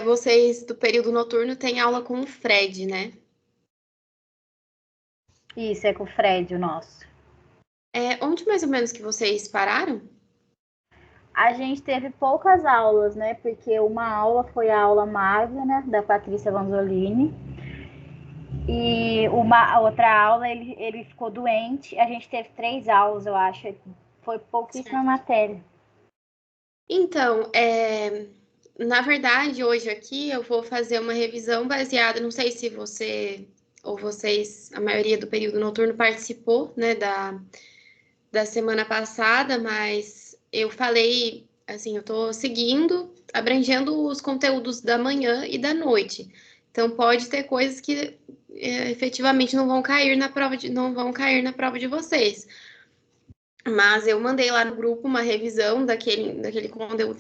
Vocês do período noturno têm aula com o Fred, né? Isso, é com o Fred, o nosso. Onde mais ou menos que vocês pararam? A gente teve poucas aulas, né? Porque uma aula foi a aula magna da Patrícia Vanzolini. E uma outra aula ele ficou doente. A gente teve 3 aulas, eu acho. Foi pouquíssima Certo. matéria. Então, na verdade, hoje aqui eu vou fazer uma revisão baseada, não sei se você ou vocês, a maioria do período noturno participou, né, da semana passada, mas eu falei, assim, eu tô seguindo, abrangendo os conteúdos da manhã e da noite. Então, pode ter coisas que efetivamente não vão cair na prova não vão cair na prova de vocês. Mas eu mandei lá no grupo uma revisão daquele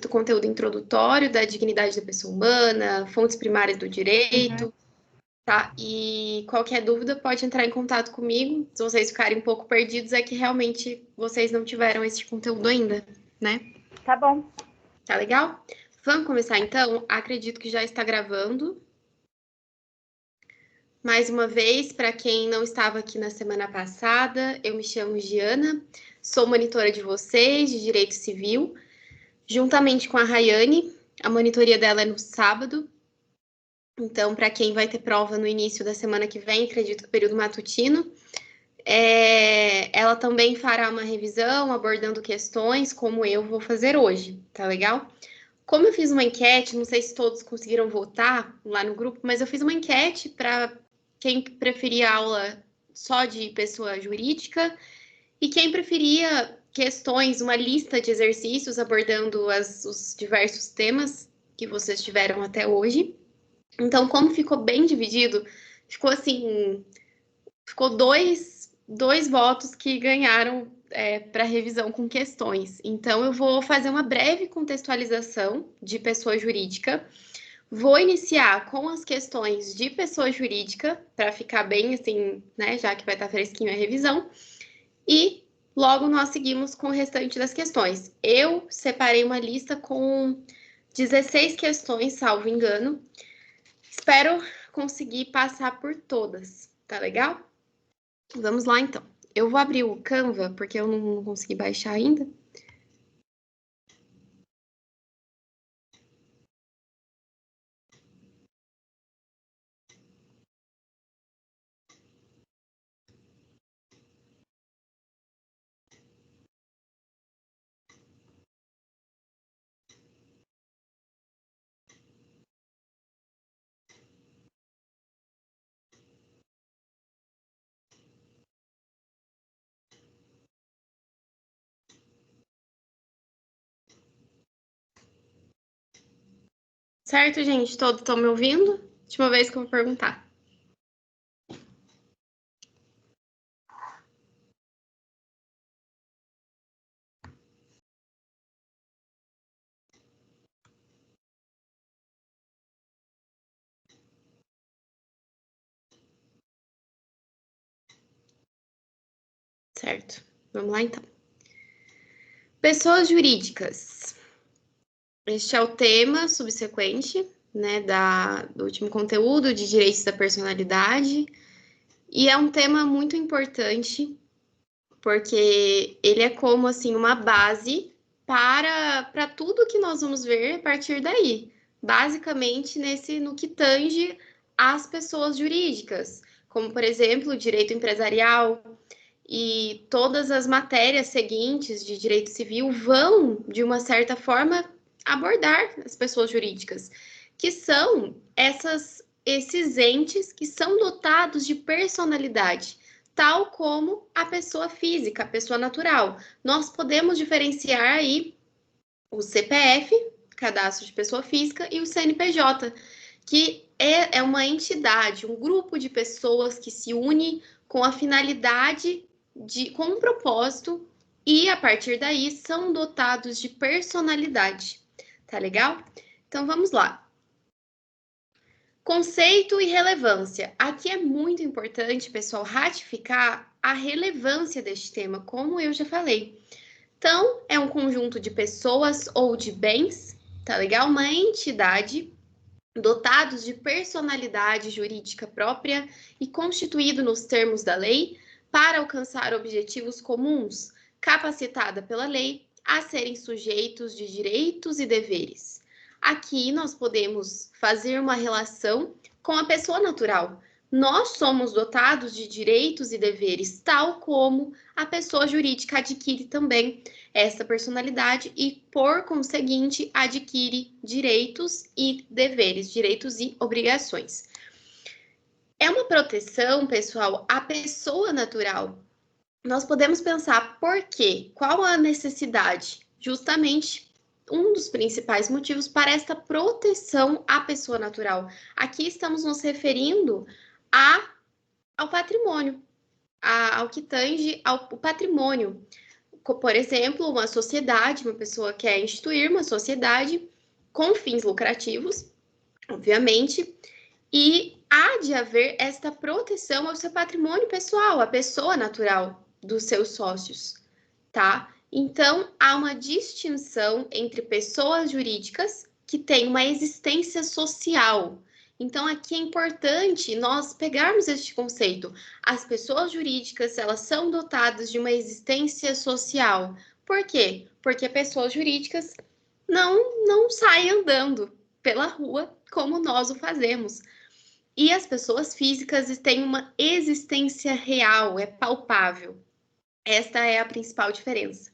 conteúdo introdutório da dignidade da pessoa humana, fontes primárias do Uhum. direito, tá? E qualquer dúvida pode entrar em contato comigo. Se vocês ficarem um pouco perdidos, é que realmente vocês não tiveram esse conteúdo ainda, né? Tá bom. Tá legal? Vamos começar então? Acredito que já está gravando. Mais uma vez, para quem não estava aqui na semana passada, eu me chamo Giana, sou monitora de vocês de Direito Civil, juntamente com a Rayane. A monitoria dela é no sábado. Então, para quem vai ter prova no início da semana que vem, acredito que período matutino, ela também fará uma revisão abordando questões como eu vou fazer hoje, tá legal? Como eu fiz uma enquete, não sei se todos conseguiram votar lá no grupo, mas eu fiz uma enquete para quem preferia aula só de pessoa jurídica e quem preferia questões, uma lista de exercícios abordando os diversos temas que vocês tiveram até hoje. Então, como ficou bem dividido, ficou assim, ficou dois votos que ganharam para revisão com questões. Então, eu vou fazer uma breve contextualização de pessoa jurídica. Vou iniciar com as questões de pessoa jurídica, para ficar bem assim, né? Já que vai estar fresquinho a revisão. E logo nós seguimos com o restante das questões. Eu separei uma lista com 16 questões, salvo engano. Espero conseguir passar por todas, tá legal? Vamos lá, então. Eu vou abrir o Canva, porque eu não consegui baixar ainda. Certo, gente? Todos estão me ouvindo? Última vez que eu vou perguntar. Certo. Vamos lá, então. Pessoas jurídicas. Este é o tema subsequente, né, do último conteúdo de direitos da personalidade. E é um tema muito importante, porque ele é como, assim, uma base para tudo que nós vamos ver a partir daí. Basicamente, no que tange às pessoas jurídicas, como, por exemplo, o direito empresarial, e todas as matérias seguintes de direito civil vão, de uma certa forma, abordar as pessoas jurídicas, que são esses entes que são dotados de personalidade, tal como a pessoa física, a pessoa natural. Nós podemos diferenciar aí o CPF, Cadastro de Pessoa Física, e o CNPJ, que é uma entidade, um grupo de pessoas que se une com a finalidade com um propósito e a partir daí são dotados de personalidade. Tá legal? Então vamos lá. Conceito e relevância. Aqui é muito importante, pessoal, ratificar a relevância deste tema, como eu já falei. Então, é um conjunto de pessoas ou de bens, tá legal? Uma entidade dotados de personalidade jurídica própria e constituído nos termos da lei para alcançar objetivos comuns, capacitada pela lei a serem sujeitos de direitos e deveres. Aqui nós podemos fazer uma relação com a pessoa natural. Nós somos dotados de direitos e deveres, tal como a pessoa jurídica adquire também essa personalidade e, por conseguinte, adquire direitos e deveres, direitos e obrigações. É uma proteção, pessoal, à pessoa natural. Nós podemos pensar por quê? Qual a necessidade? Justamente um dos principais motivos para esta proteção à pessoa natural. Aqui estamos nos referindo ao patrimônio, ao que tange ao patrimônio. Por exemplo, uma sociedade, uma pessoa quer instituir uma sociedade com fins lucrativos, obviamente, e há de haver esta proteção ao seu patrimônio pessoal, à pessoa natural dos seus sócios, tá? Então, há uma distinção entre pessoas jurídicas que têm uma existência social. Então, aqui é importante nós pegarmos este conceito. As pessoas jurídicas, elas são dotadas de uma existência social. Por quê? Porque pessoas jurídicas não saem andando pela rua como nós o fazemos. E as pessoas físicas têm uma existência real, é palpável. Esta é a principal diferença.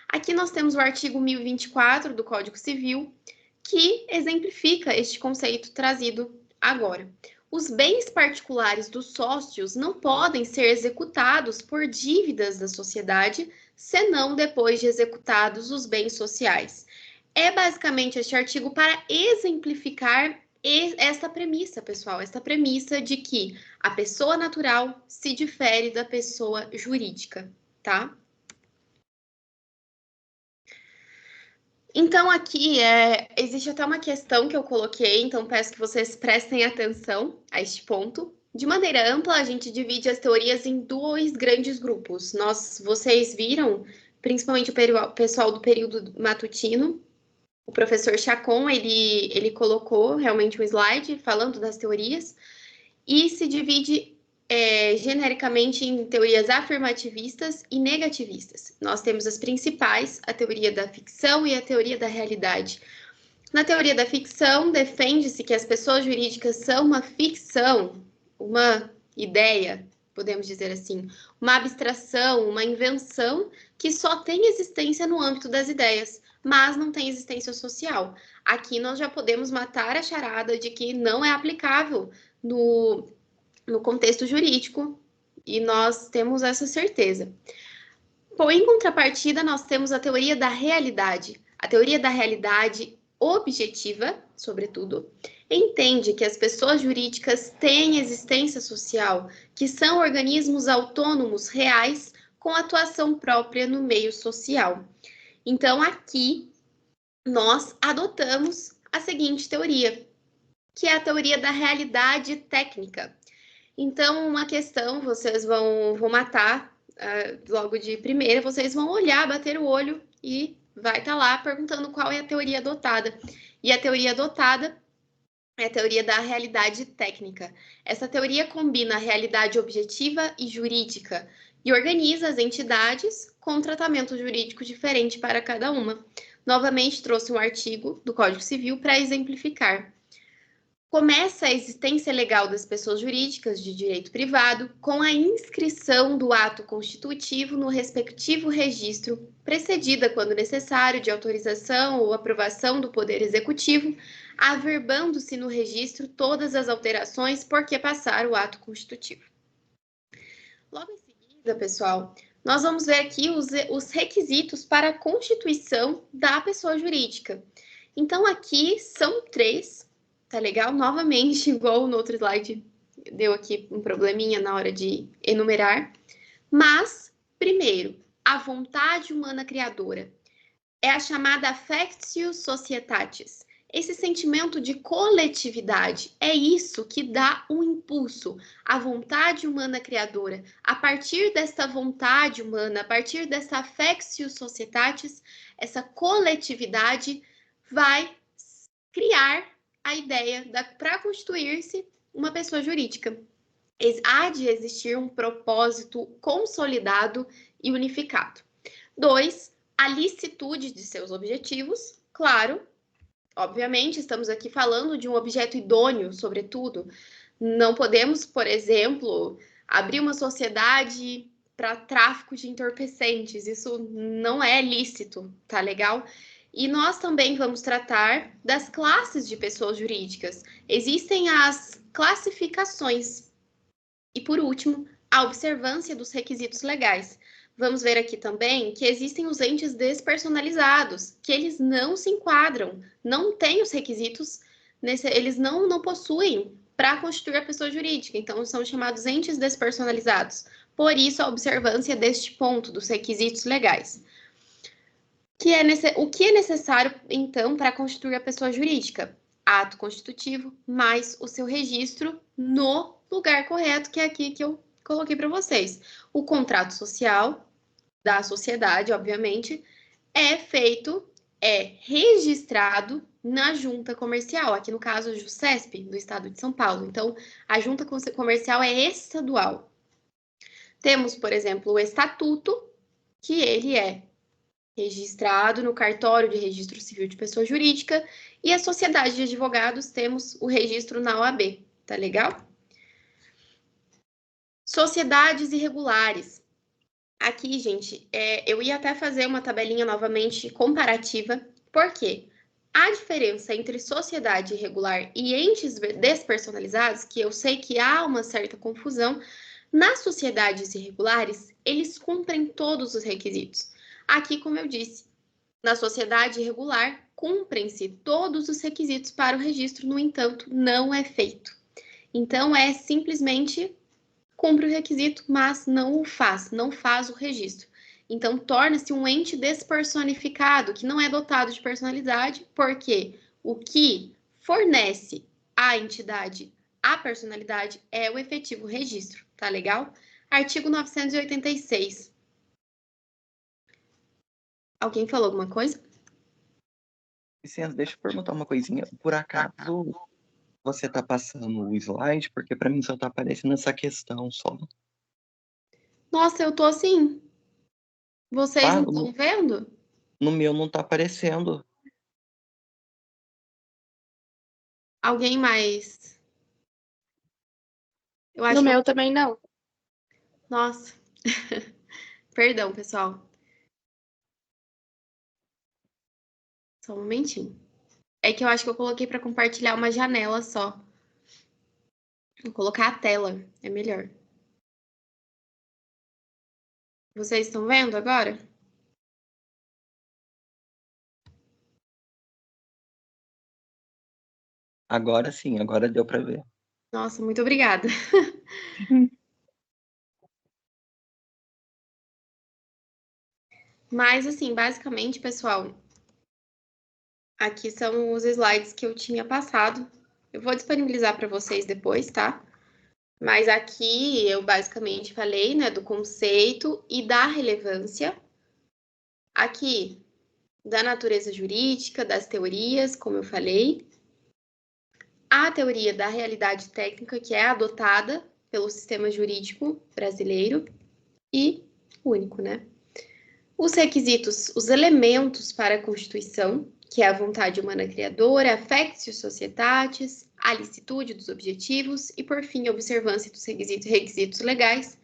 Aqui nós temos o artigo 1024 do Código Civil, que exemplifica este conceito trazido agora. Os bens particulares dos sócios não podem ser executados por dívidas da sociedade, senão depois de executados os bens sociais. É basicamente este artigo para exemplificar esta premissa, pessoal, esta premissa de que a pessoa natural se difere da pessoa jurídica, tá? Então, aqui existe até uma questão que eu coloquei, então peço que vocês prestem atenção a este ponto. De maneira ampla, a gente divide as teorias em dois grandes grupos. Vocês viram, principalmente o pessoal do período matutino, o professor Chacon, ele colocou realmente um slide falando das teorias e se divide genericamente em teorias afirmativistas e negativistas. Nós temos as principais, a teoria da ficção e a teoria da realidade. Na teoria da ficção, defende-se que as pessoas jurídicas são uma ficção, uma ideia, podemos dizer assim, uma abstração, uma invenção que só tem existência no âmbito das ideias, mas não tem existência social. Aqui nós já podemos matar a charada de que não é aplicável no contexto jurídico, e nós temos essa certeza. Bom, em contrapartida, nós temos a teoria da realidade. A teoria da realidade objetiva, sobretudo, entende que as pessoas jurídicas têm existência social, que são organismos autônomos reais com atuação própria no meio social. Então, aqui, nós adotamos a seguinte teoria, que é a teoria da realidade técnica. Então, uma questão, vocês vão matar logo de primeira, vocês vão olhar, bater o olho e vai estar lá perguntando qual é a teoria adotada. E a teoria adotada é a teoria da realidade técnica. Essa teoria combina a realidade objetiva e jurídica e organiza as entidades com um tratamento jurídico diferente para cada uma. Novamente, trouxe um artigo do Código Civil para exemplificar. Começa a existência legal das pessoas jurídicas de direito privado com a inscrição do ato constitutivo no respectivo registro, precedida, quando necessário, de autorização ou aprovação do Poder Executivo, averbando-se no registro todas as alterações por que passar o ato constitutivo. Logo em seguida, pessoal, nós vamos ver aqui os requisitos para a constituição da pessoa jurídica. Então, aqui são 3. Tá legal? Novamente, igual no outro slide, deu aqui um probleminha na hora de enumerar. Mas, primeiro, a vontade humana criadora. É a chamada affectio societatis. Esse sentimento de coletividade, é isso que dá um impulso, a vontade humana criadora. A partir desta vontade humana, a partir dessa affectio societatis, essa coletividade vai criar a ideia para constituir-se uma pessoa jurídica. Há de existir um propósito consolidado e unificado. 2, a licitude de seus objetivos. Claro, obviamente, estamos aqui falando de um objeto idôneo, sobretudo. Não podemos, por exemplo, abrir uma sociedade para tráfico de entorpecentes. Isso não é lícito, tá legal? E nós também vamos tratar das classes de pessoas jurídicas. Existem as classificações. E, por último, a observância dos requisitos legais. Vamos ver aqui também que existem os entes despersonalizados, que eles não se enquadram, não têm os requisitos, eles não possuem para constituir a pessoa jurídica, então são chamados entes despersonalizados. Por isso, a observância deste ponto, dos requisitos legais. O que é necessário, então, para constituir a pessoa jurídica? Ato constitutivo, mais o seu registro no lugar correto, que é aqui que eu coloquei para vocês. O contrato social da sociedade, obviamente, é registrado na junta comercial, aqui no caso o JUSCESP, do estado de São Paulo. Então, a junta comercial é estadual. Temos, por exemplo, o estatuto, que ele é registrado no cartório de registro civil de pessoa jurídica, e a sociedade de advogados temos o registro na OAB, tá legal? Sociedades irregulares. Aqui, gente, eu ia até fazer uma tabelinha novamente comparativa, porque a diferença entre sociedade irregular e entes despersonalizados, que eu sei que há uma certa confusão, nas sociedades irregulares, eles cumprem todos os requisitos. Aqui, como eu disse, na sociedade irregular, cumprem-se todos os requisitos para o registro, no entanto, não é feito. Então, é simplesmente cumpre o requisito, mas não faz o registro. Então, torna-se um ente despersonificado, que não é dotado de personalidade, porque o que fornece à entidade a personalidade é o efetivo registro, tá legal? Artigo 986. Alguém falou alguma coisa? Licença, deixa eu perguntar uma coisinha. Por acaso você tá passando o slide? Porque para mim só tá aparecendo essa questão só. Nossa, eu tô assim. Vocês Tá? não estão vendo? No meu não tá aparecendo. Alguém mais? Eu acho No que meu também não. Nossa. Perdão, pessoal. Só um momentinho. É que eu acho que eu coloquei para compartilhar uma janela só. Vou colocar a tela, é melhor. Vocês estão vendo agora? Agora sim, agora deu para ver. Nossa, muito obrigada. Mas, assim, basicamente, pessoal, aqui são os slides que eu tinha passado. Eu vou disponibilizar para vocês depois, tá? Mas aqui eu basicamente falei, né, do conceito e da relevância. Aqui, da natureza jurídica, das teorias, como eu falei. A teoria da realidade técnica, que é adotada pelo sistema jurídico brasileiro e único, né? Os requisitos, os elementos para a Constituição, que é a vontade humana criadora, a factio societatis, a licitude dos objetivos e, por fim, a observância dos requisitos legais.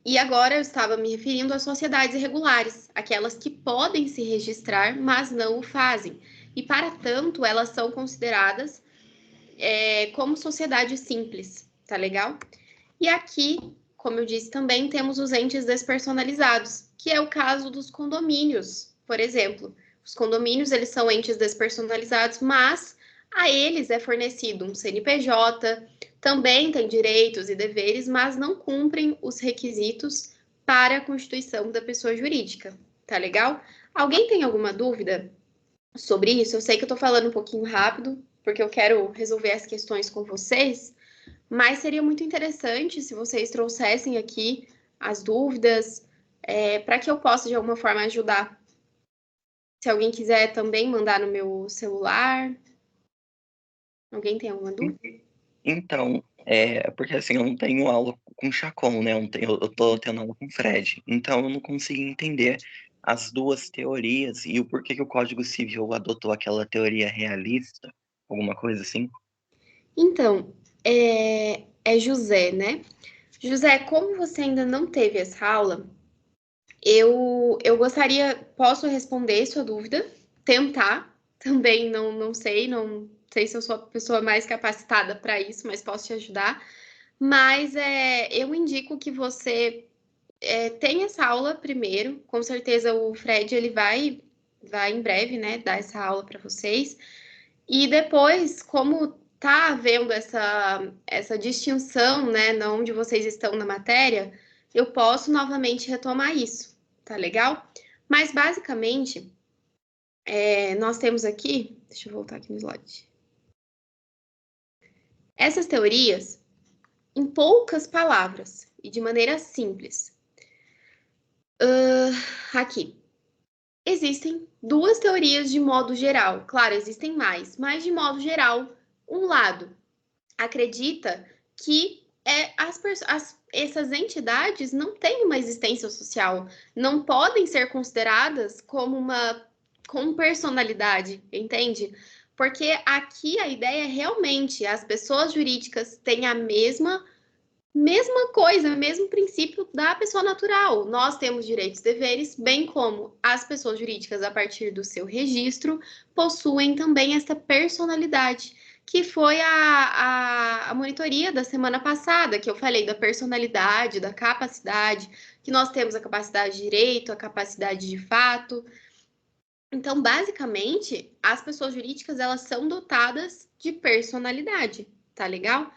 E agora eu estava me referindo às sociedades irregulares, aquelas que podem se registrar, mas não o fazem. E, para tanto, elas são consideradas como sociedade simples, tá legal? E aqui, como eu disse também, temos os entes despersonalizados, que é o caso dos condomínios, por exemplo. Os condomínios, eles são entes despersonalizados, mas a eles é fornecido um CNPJ, também tem direitos e deveres, mas não cumprem os requisitos para a constituição da pessoa jurídica, tá legal? Alguém tem alguma dúvida sobre isso? Eu sei que eu tô falando um pouquinho rápido, porque eu quero resolver as questões com vocês, mas seria muito interessante se vocês trouxessem aqui as dúvidas, para que eu possa, de alguma forma, ajudar. Se alguém quiser também mandar no meu celular. Alguém tem alguma dúvida? Então, porque assim, eu não tenho aula com o Chacon, né? Eu tô tendo aula com o Fred. Então, eu não consegui entender as duas teorias e o porquê que o Código Civil adotou aquela teoria realista, alguma coisa assim. Então, é José, né? José, como você ainda não teve essa aula, eu gostaria, posso responder sua dúvida, tentar, também não sei se eu sou a pessoa mais capacitada para isso, mas posso te ajudar. Mas eu indico que você tenha essa aula primeiro, com certeza o Fred ele vai em breve, né, dar essa aula para vocês. E depois, como tá havendo essa distinção, né, onde vocês estão na matéria, eu posso novamente retomar isso, tá legal? Mas basicamente, nós temos aqui, deixa eu voltar aqui no slide. Essas teorias, em poucas palavras e de maneira simples. Aqui. Existem duas teorias de modo geral. Claro, existem mais, mas de modo geral, um lado acredita que essas entidades não têm uma existência social, não podem ser consideradas como personalidade, entende? Porque aqui a ideia é realmente as pessoas jurídicas têm a mesma coisa, mesmo princípio da pessoa natural. Nós temos direitos e deveres, bem como as pessoas jurídicas, a partir do seu registro, possuem também essa personalidade, que foi a monitoria da semana passada, que eu falei da personalidade, da capacidade, que nós temos a capacidade de direito, a capacidade de fato. Então, basicamente, as pessoas jurídicas, elas são dotadas de personalidade, tá legal?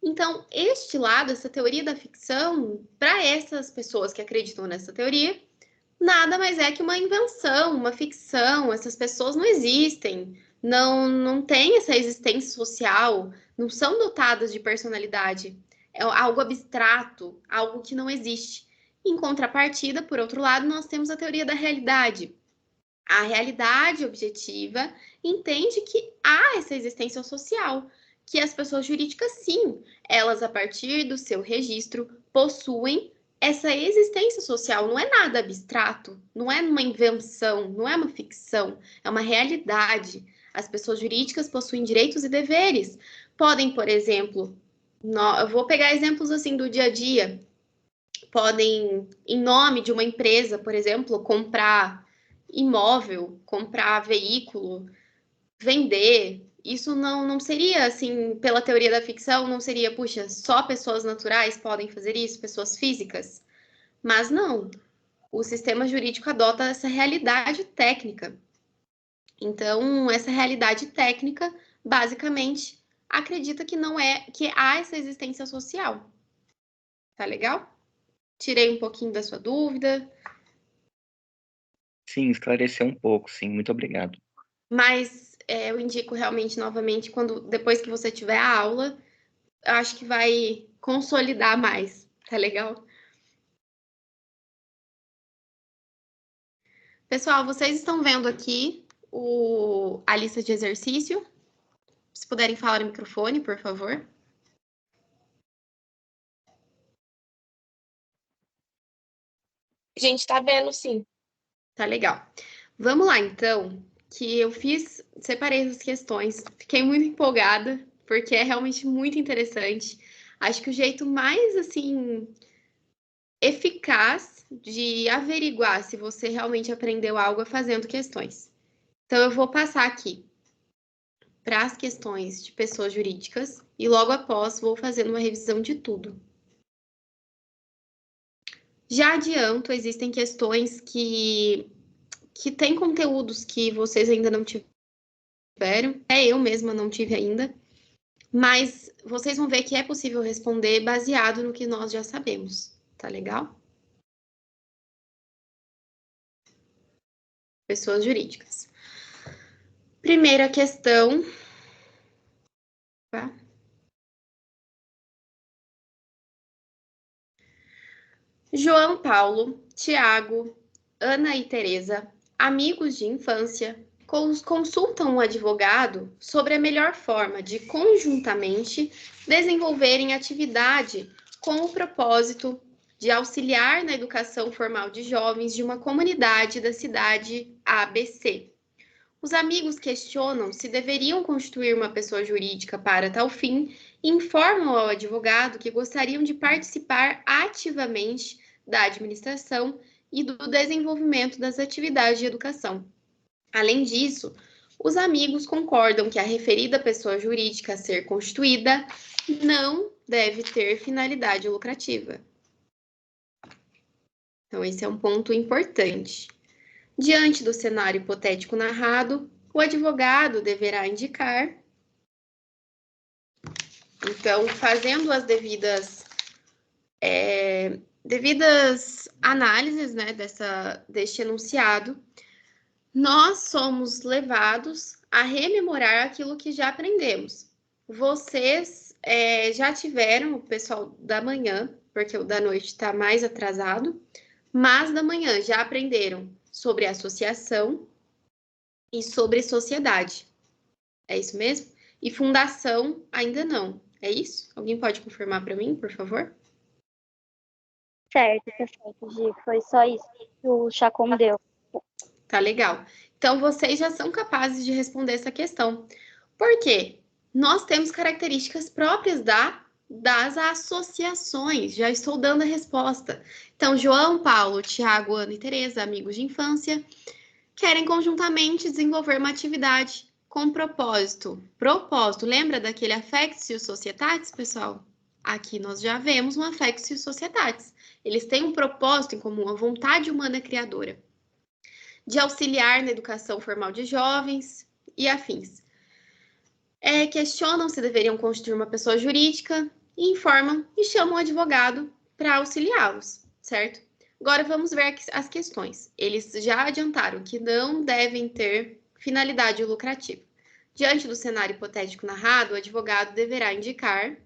Então, este lado, essa teoria da ficção, para essas pessoas que acreditam nessa teoria, nada mais é que uma invenção, uma ficção. Essas pessoas não existem, não têm essa existência social, não são dotadas de personalidade. É algo abstrato, algo que não existe. Em contrapartida, por outro lado, nós temos a teoria da realidade. A realidade objetiva entende que há essa existência social, que as pessoas jurídicas, sim, elas, a partir do seu registro, possuem essa existência social. Não é nada abstrato, não é uma invenção, não é uma ficção, é uma realidade. As pessoas jurídicas possuem direitos e deveres. Podem, por exemplo, eu vou pegar exemplos assim do dia a dia. Podem, em nome de uma empresa, por exemplo, comprar imóvel, comprar veículo, vender. Isso não seria, assim, pela teoria da ficção, não seria, puxa, só pessoas naturais podem fazer isso, pessoas físicas. Mas não, o sistema jurídico adota essa realidade técnica. Então, essa realidade técnica, basicamente, acredita que não é, que há essa existência social. Tá legal? Tirei um pouquinho da sua dúvida. Sim, esclareceu um pouco, sim. Muito obrigado. Mas eu indico realmente novamente, depois que você tiver a aula, eu acho que vai consolidar mais, tá legal? Pessoal, vocês estão vendo aqui a lista de exercício? Se puderem falar no microfone, por favor. Gente, tá vendo, sim. Tá legal. Vamos lá, então, que eu separei as questões, fiquei muito empolgada, porque é realmente muito interessante. Acho que o jeito mais, assim, eficaz de averiguar se você realmente aprendeu algo é fazendo questões. Então, eu vou passar aqui para as questões de pessoas jurídicas e logo após vou fazendo uma revisão de tudo. Já adianto, existem questões que têm conteúdos que vocês ainda não tiveram, eu mesma não tive ainda, mas vocês vão ver que é possível responder baseado no que nós já sabemos, tá legal? Pessoas jurídicas. Primeira questão. Tá? João Paulo, Tiago, Ana e Teresa amigos de infância consultam um advogado sobre a melhor forma de conjuntamente desenvolverem atividade com o propósito de auxiliar na educação formal de jovens de uma comunidade da cidade ABC. Os amigos questionam se deveriam constituir uma pessoa jurídica para tal fim e informam ao advogado que gostariam de participar ativamente da administração e do desenvolvimento das atividades de educação. Além disso, os amigos concordam que a referida pessoa jurídica a ser constituída não deve ter finalidade lucrativa. Então, esse é um ponto importante. Diante do cenário hipotético narrado, o advogado deverá indicar. Então, fazendo as devidas análises, né, deste enunciado, nós somos levados a rememorar aquilo que já aprendemos. Vocês já tiveram, o pessoal da manhã, porque o da noite está mais atrasado, mas da manhã já aprenderam sobre associação e sobre sociedade. É isso mesmo? E fundação ainda não. É isso? Alguém pode confirmar para mim, por favor? Certo, Gi. Foi só isso que o Chacon deu. Tá legal. Então, vocês já são capazes de responder essa questão. Por quê? Nós temos características próprias das associações. Já estou dando a resposta. Então, João, Paulo, Tiago, Ana e Tereza, amigos de infância, querem conjuntamente desenvolver uma atividade com propósito. Propósito, lembra daquele affectio societatis, pessoal? Aqui nós já vemos um affectio societatis. Eles têm um propósito em comum, a vontade humana criadora, de auxiliar na educação formal de jovens e afins. Questionam se deveriam constituir uma pessoa jurídica e informam e chamam um advogado para auxiliá-los, certo? Agora vamos ver as questões. Eles já adiantaram que não devem ter finalidade lucrativa. Diante do cenário hipotético narrado, o advogado deverá indicar.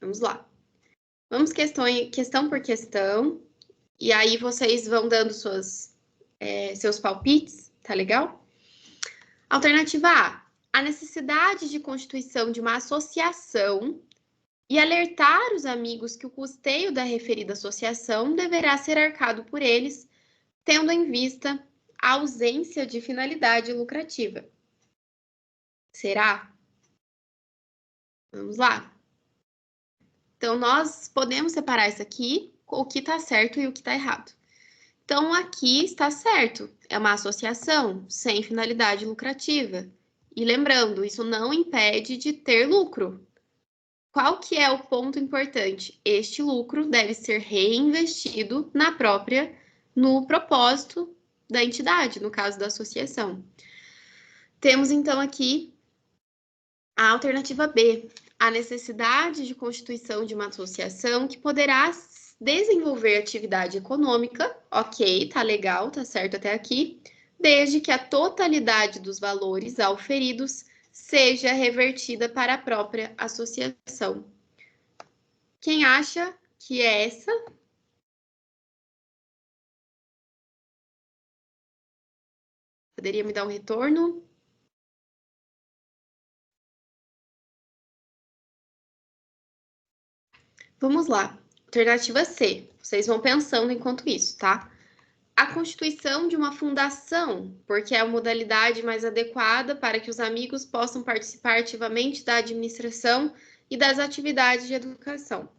Vamos lá. Vamos questão por questão. E aí vocês vão dando seus palpites, tá legal? Alternativa A. A necessidade de constituição de uma associação e alertar os amigos que o custeio da referida associação deverá ser arcado por eles, tendo em vista a ausência de finalidade lucrativa. Será? Vamos lá. Então, nós podemos separar isso aqui, o que está certo e o que está errado. Então, aqui está certo, é uma associação sem finalidade lucrativa. E lembrando, isso não impede de ter lucro. Qual que é o ponto importante? Este lucro deve ser reinvestido no propósito da entidade, no caso da associação. Temos, então, aqui a alternativa B, a necessidade de constituição de uma associação que poderá desenvolver atividade econômica, ok, tá legal, tá certo até aqui, desde que a totalidade dos valores auferidos seja revertida para a própria associação. Quem acha que é essa? Poderia me dar um retorno? Vamos lá. Alternativa C. Vocês vão pensando enquanto isso, tá? A constituição de uma fundação, porque é a modalidade mais adequada para que os amigos possam participar ativamente da administração e das atividades de educação.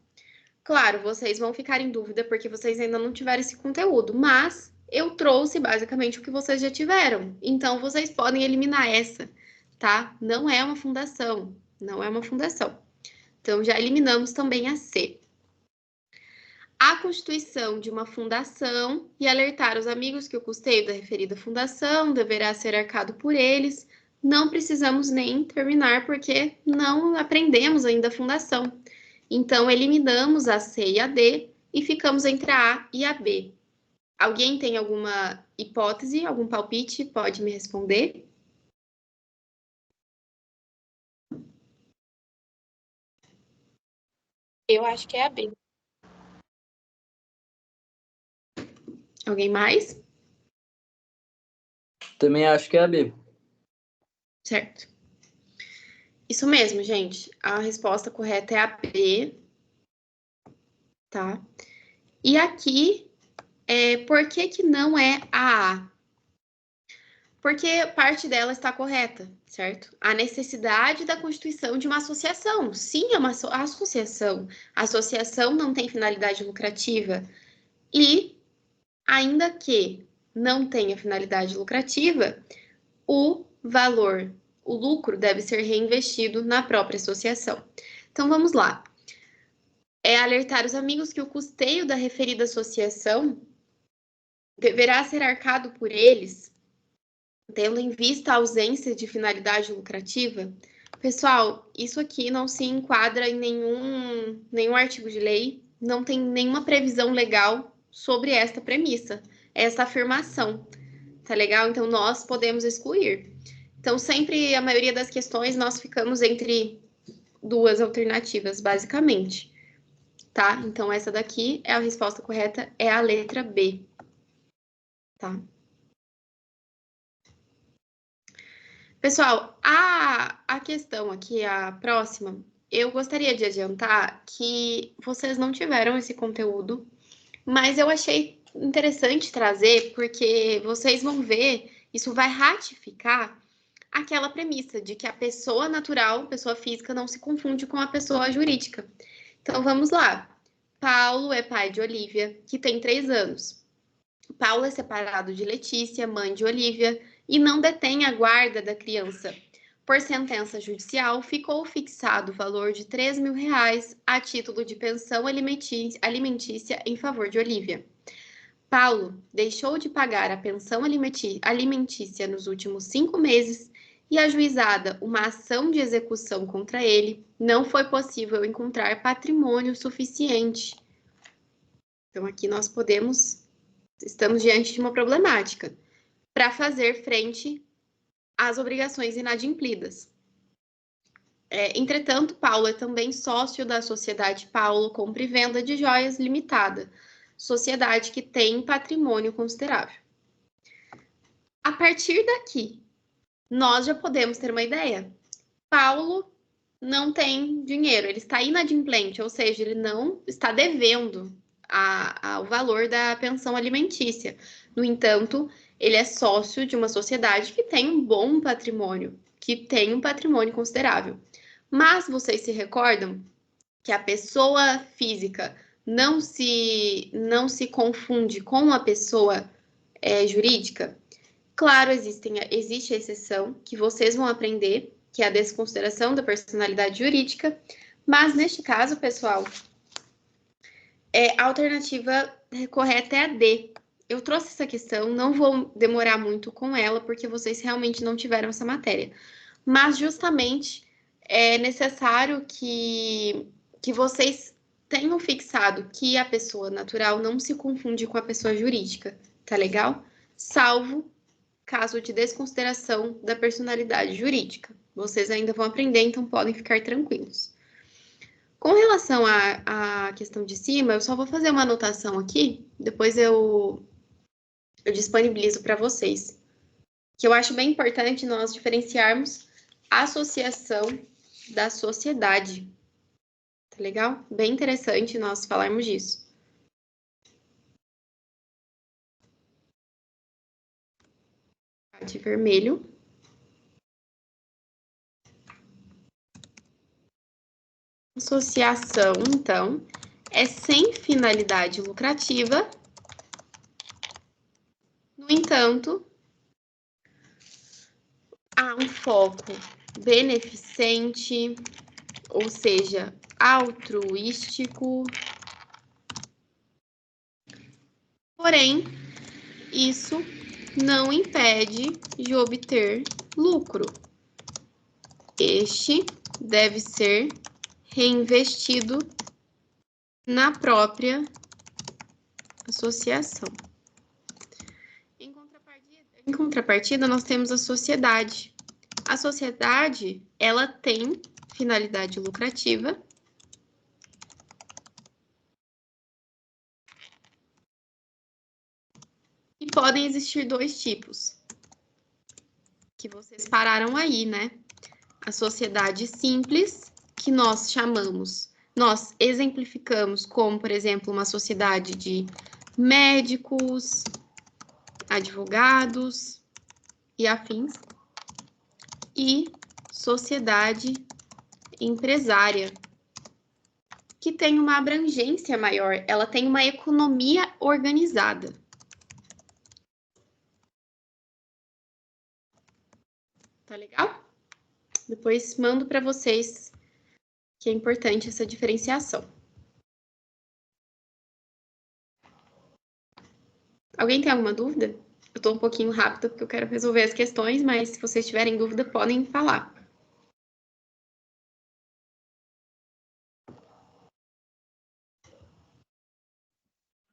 Claro, vocês vão ficar em dúvida porque vocês ainda não tiveram esse conteúdo, mas eu trouxe basicamente o que vocês já tiveram. Então, vocês podem eliminar essa, tá? Não é uma fundação, não é uma fundação. Então, já eliminamos também a C. A constituição de uma fundação e alertar os amigos que o custeio da referida fundação deverá ser arcado por eles. Não precisamos nem terminar, porque não aprendemos ainda a fundação. Então, eliminamos a C e a D e ficamos entre a A e a B. Alguém tem alguma hipótese, algum palpite? Pode me responder? Eu acho que é a B. Alguém mais? Também acho que é a B. Certo. Isso mesmo, gente. A resposta correta é a B. Tá? E aqui, por que que não é a A? Porque parte dela está correta, certo? A necessidade da constituição de uma associação. Sim, é uma associação. A associação não tem finalidade lucrativa. E, ainda que não tenha finalidade lucrativa, o valor, o lucro deve ser reinvestido na própria associação. Então, vamos lá. É alertar os amigos que o custeio da referida associação deverá ser arcado por eles, tendo em vista a ausência de finalidade lucrativa. Pessoal, isso aqui não se enquadra em nenhum artigo de lei, não tem nenhuma previsão legal sobre esta premissa, essa afirmação, tá legal? Então, nós podemos excluir. Então, sempre, a maioria das questões, nós ficamos entre duas alternativas, basicamente. Tá? Então, essa daqui é a resposta correta, é a letra B. Tá? Pessoal, a questão aqui, a próxima, eu gostaria de adiantar que vocês não tiveram esse conteúdo, mas eu achei interessante trazer, porque vocês vão ver, isso vai ratificar aquela premissa de que a pessoa natural, pessoa física, não se confunde com a pessoa jurídica. Então, vamos lá. Paulo é pai de Olivia, que tem 3 anos. Paulo é separado de Letícia, mãe de Olivia, e não detém a guarda da criança. Por sentença judicial, ficou fixado o valor de R$ 3.000 a título de pensão alimentícia em favor de Olivia. Paulo deixou de pagar a pensão alimentícia nos últimos 5 meses e, ajuizada uma ação de execução contra ele, não foi possível encontrar patrimônio suficiente. Então, aqui nós estamos diante de uma problemática para fazer frente às obrigações inadimplidas. Entretanto, Paulo é também sócio da Sociedade Paulo Compra e Venda de Joias Limitada, sociedade que tem patrimônio considerável. A partir daqui, nós já podemos ter uma ideia. Paulo não tem dinheiro, ele está inadimplente, ou seja, ele não está devendo o valor da pensão alimentícia. No entanto, ele é sócio de uma sociedade que tem um bom patrimônio, que tem um patrimônio considerável. Mas vocês se recordam que a pessoa física não se confunde com a pessoa jurídica? Claro, existe a exceção que vocês vão aprender, que é a desconsideração da personalidade jurídica, mas neste caso, pessoal, a alternativa correta é a D. Eu trouxe essa questão, não vou demorar muito com ela, porque vocês realmente não tiveram essa matéria. Mas, justamente, é necessário que vocês tenham fixado que a pessoa natural não se confunde com a pessoa jurídica, tá legal? Salvo caso de desconsideração da personalidade jurídica. Vocês ainda vão aprender, então podem ficar tranquilos. Com relação à questão de cima, eu só vou fazer uma anotação aqui, depois eu disponibilizo para vocês. Que eu acho bem importante nós diferenciarmos a associação da sociedade. Tá legal? Bem interessante nós falarmos disso. De vermelho. Associação, então, é sem finalidade lucrativa. No entanto, há um foco beneficente, ou seja, altruístico. Porém, isso não impede de obter lucro. Este deve ser reinvestido na própria associação. Em contrapartida, nós temos a sociedade. A sociedade, ela tem finalidade lucrativa. E podem existir 2 tipos. que vocês pararam aí, né? A sociedade simples, que nós chamamos, nós exemplificamos como, por exemplo, uma sociedade de médicos, advogados e afins, e sociedade empresária, que tem uma abrangência maior, ela tem uma economia organizada. Tá legal? Depois mando para vocês que é importante essa diferenciação. Alguém tem alguma dúvida? Eu tô um pouquinho rápida porque eu quero resolver as questões, mas se vocês tiverem dúvida, podem falar.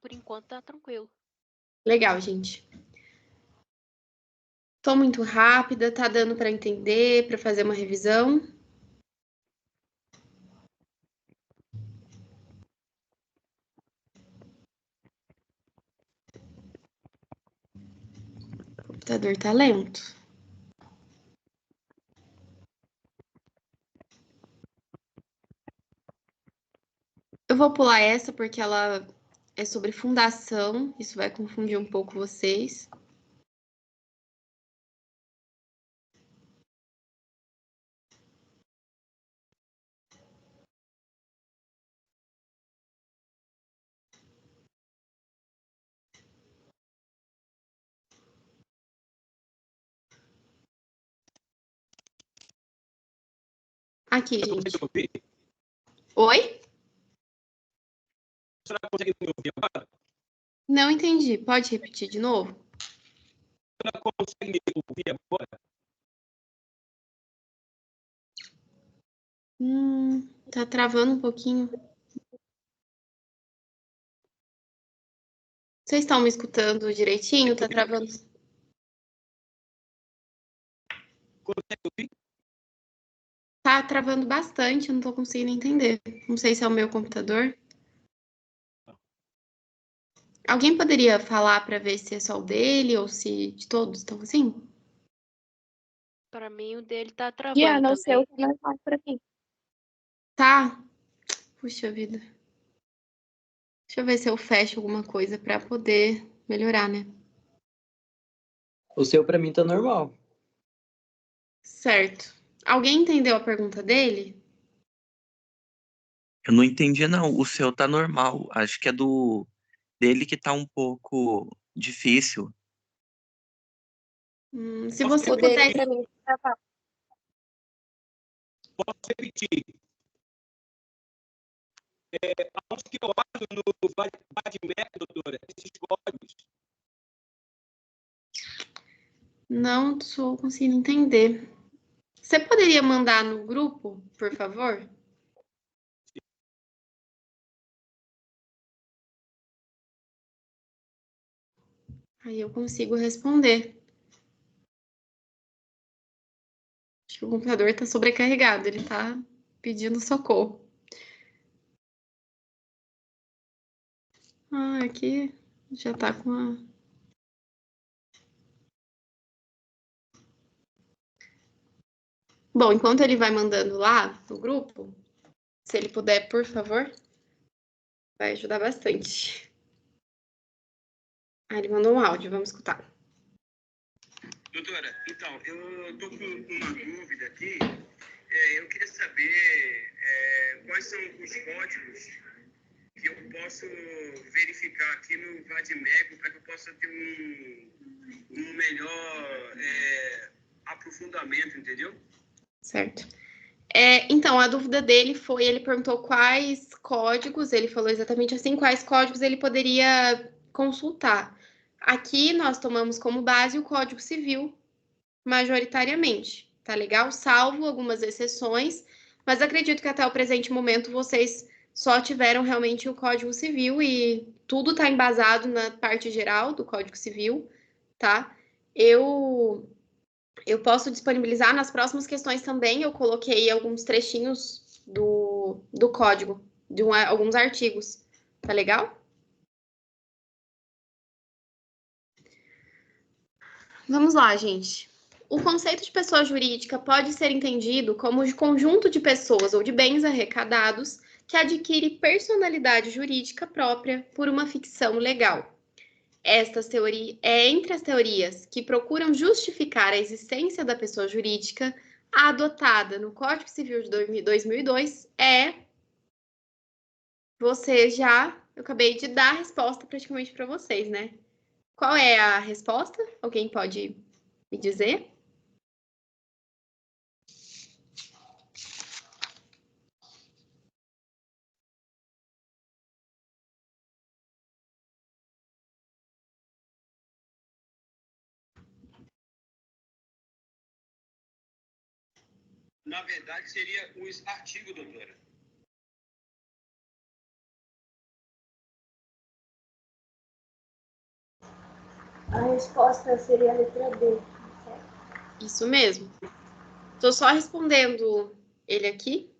Por enquanto tá tranquilo. Legal, gente. Tô muito rápida, tá dando para entender, para fazer uma revisão? O computador tá lento. Eu vou pular essa porque ela é sobre fundação, isso vai confundir um pouco vocês. Aqui, gente. Oi? A senhora consegue me ouvir agora? Não entendi. Pode repetir de novo? A senhora consegue me ouvir agora? Tá travando um pouquinho. Vocês estão me escutando direitinho? Tá travando? Consegue ouvir? Tá travando bastante, eu não tô conseguindo entender. Não sei se é o meu computador. Alguém poderia falar para ver se é só o dele ou se de todos estão assim? Pra mim, o dele tá travando Diana, o também. seu tá normal pra mim. Tá. Puxa vida. Deixa eu ver se eu fecho alguma coisa para poder melhorar, né? O seu pra mim tá normal. Certo. Alguém entendeu a pergunta dele? Eu não entendi, não. O seu tá normal. Acho que é do dele que tá um pouco difícil. Se você O dele puder. pra mim tá normal. Posso repetir. Aonde que eu acho no Badmec, doutora, esses códigos? Não estou conseguindo entender. Você poderia mandar no grupo, por favor? Aí eu consigo responder. Acho que o computador está sobrecarregado, ele está pedindo socorro. Ah, aqui já está com a... Bom, enquanto ele vai mandando lá no grupo, se ele puder, por favor, vai ajudar bastante. Ah, ele mandou um áudio, vamos escutar. Doutora, então, eu estou com uma dúvida aqui. Eu queria saber quais são os códigos que eu posso verificar aqui no Vadmec para que eu possa ter um melhor aprofundamento, entendeu? Certo. Então, a dúvida dele foi, ele perguntou quais códigos, ele falou exatamente assim, quais códigos ele poderia consultar. Aqui nós tomamos como base o Código Civil, majoritariamente, tá legal? Salvo algumas exceções, mas acredito que até o presente momento vocês só tiveram realmente o Código Civil e tudo está embasado na parte geral do Código Civil, tá? Eu posso disponibilizar nas próximas questões também, eu coloquei alguns trechinhos do código, de alguns artigos, tá legal? Vamos lá, gente. O conceito de pessoa jurídica pode ser entendido como o conjunto de pessoas ou de bens arrecadados que adquire personalidade jurídica própria por uma ficção legal. Estas teorias entre as teorias que procuram justificar a existência da pessoa jurídica, a adotada no Código Civil de 2002 eu acabei de dar a resposta praticamente para vocês, né? Qual é a resposta? Alguém pode me dizer? Na verdade, seria os artigos, doutora. A resposta seria a letra D. Isso mesmo. Estou só respondendo ele aqui.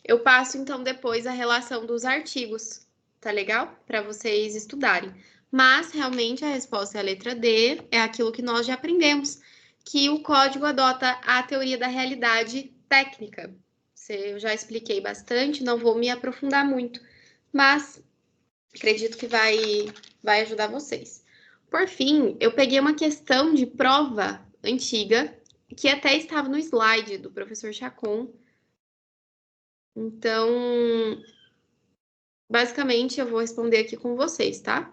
Eu passo, então, depois a relação dos artigos, tá legal? Para vocês estudarem. Mas, realmente, a resposta é a letra D, é aquilo que nós já aprendemos, que o código adota a teoria da realidade técnica. Eu já expliquei bastante, não vou me aprofundar muito, mas acredito que vai ajudar vocês. Por fim, eu peguei uma questão de prova antiga, que até estava no slide do professor Chacon. Então, basicamente, eu vou responder aqui com vocês, tá?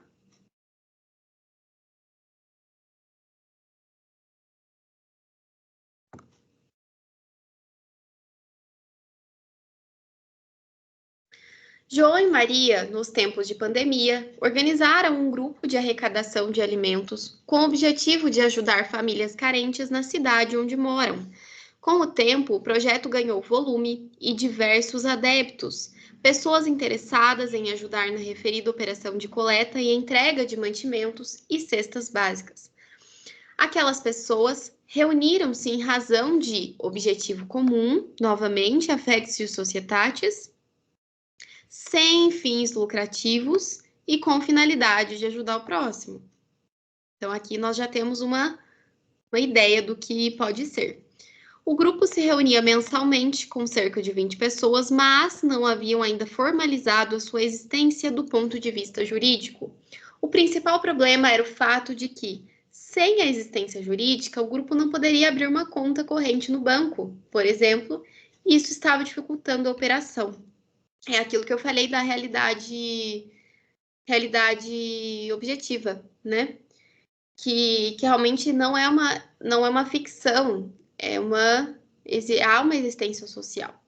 João e Maria, nos tempos de pandemia, organizaram um grupo de arrecadação de alimentos com o objetivo de ajudar famílias carentes na cidade onde moram. Com o tempo, o projeto ganhou volume e diversos adeptos, pessoas interessadas em ajudar na referida operação de coleta e entrega de mantimentos e cestas básicas. Aquelas pessoas reuniram-se em razão de objetivo comum, novamente, affectio societatis, sem fins lucrativos e com finalidade de ajudar o próximo. Então, aqui nós já temos uma ideia do que pode ser. O grupo se reunia mensalmente com cerca de 20 pessoas, mas não haviam ainda formalizado a sua existência do ponto de vista jurídico. O principal problema era o fato de que, sem a existência jurídica, o grupo não poderia abrir uma conta corrente no banco, por exemplo, e isso estava dificultando a operação. É aquilo que eu falei da realidade objetiva, né? Que realmente não é uma ficção, há uma existência social.